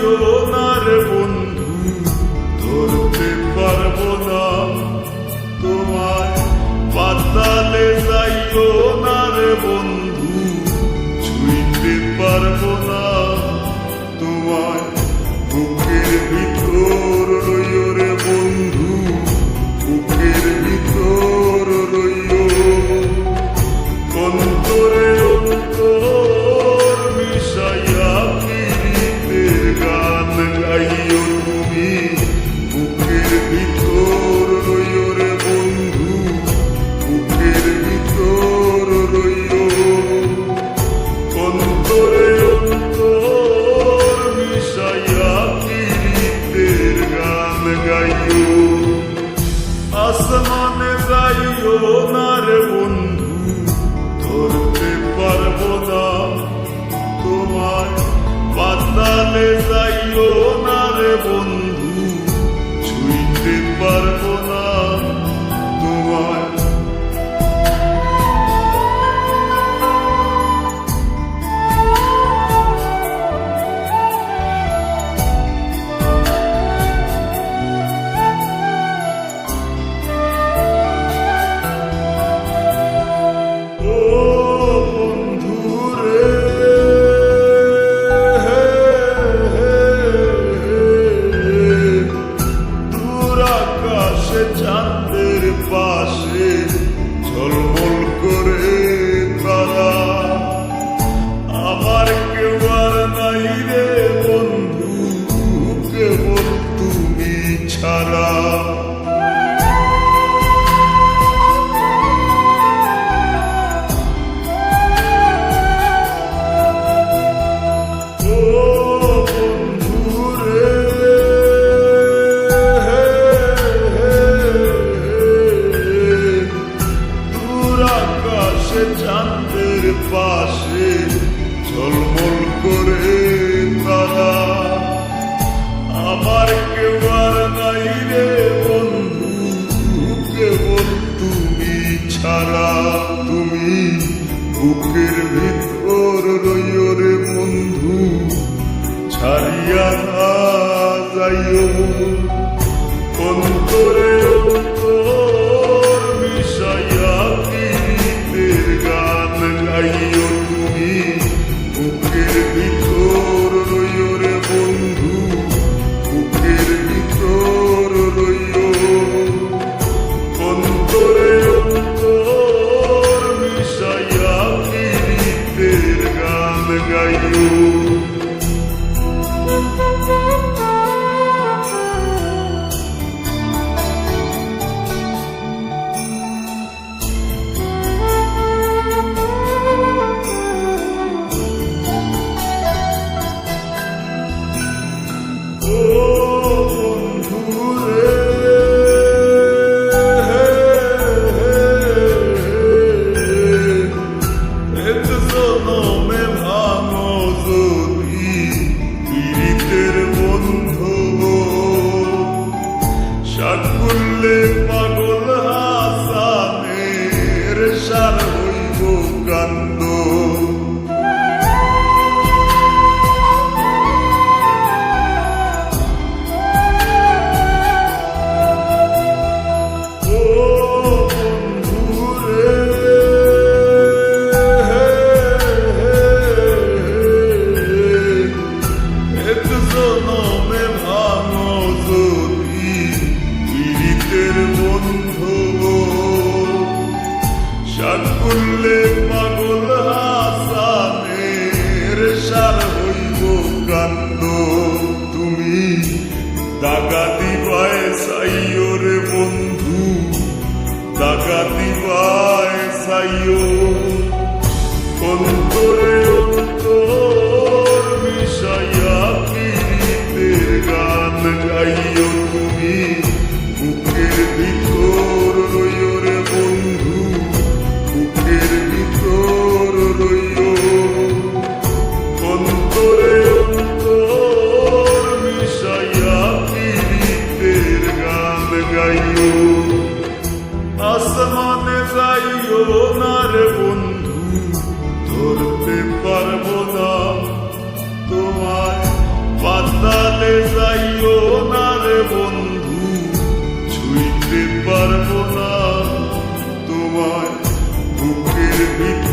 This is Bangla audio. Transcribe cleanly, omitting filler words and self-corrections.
যাইও না রে বন্ধু, ধরতে পারবো না তোমায়। পাতালে যাইও না রে বন্ধু, ছুঁইতে পারবো না তোমায়। বুকের ভিতর রইও রে বন্ধু, বুকের ভিতর রইও। অন্তরে অন্তর মিশাইয়া পীড়িতের গান গাইও তুমি। বুকের ভিতর রইও রে বন্ধু, বুকের ভিতর রইও। অন্তরে অন্তর মিশাইয়া পীড়িতের গান গাইও। আসমানে যাইও না রে বন্ধু, ধরতে পারবো না তোমায়। পাতালে যাইও না রে বন্ধু, ছুঁইতে পারবো না তোমায়। চাঁদের পাশে ঝলমল করে তারা, আমার কেউ আর নাই রে বন্ধু, কেবল তুমি ছাড়া। চাঁদের পাশে ঝলমল করে তারা, আমার কেউ আর নাই রে বন্ধু, কেবল তুমি ছাড়া। তুমি বুকের ভিতর রইও রে বন্ধু, ছাড়িয়া না যাইও। অন্তরে অন্তর মিশাইয়া পীড়িতের গান গাইও তুমি। বুকের ভিতর রইও রে বন্ধু, বুকের ভিতর রইও। অন্তরে অন্তর মিশাইয়া পীড়িতের গান গাইও। সাকুল্লে পাগল হাসানের সার হইব কান্দ। সাকুল্লে পাগল হাসানের সার হইব কান্দ। তুমি দাগা দিবায় চাইও রে বন্ধু, দাগা দিবায় চাইও। অন্তরে অন্তর মিশাইয়া পীড়িতের গান গাইও তুমি। বুকের ভিতর রইও রে বন্ধু, বুকের ভিতর রইও। অন্তরে অন্তর মিশাইয়া পীড়িতের গান গাইও। আসমানে যাইও না রে বন্ধু, ধরতে দূরে যাইও না রে বন্ধু, ছুঁইতে পারবো না তোমায় বুকের ভিতরে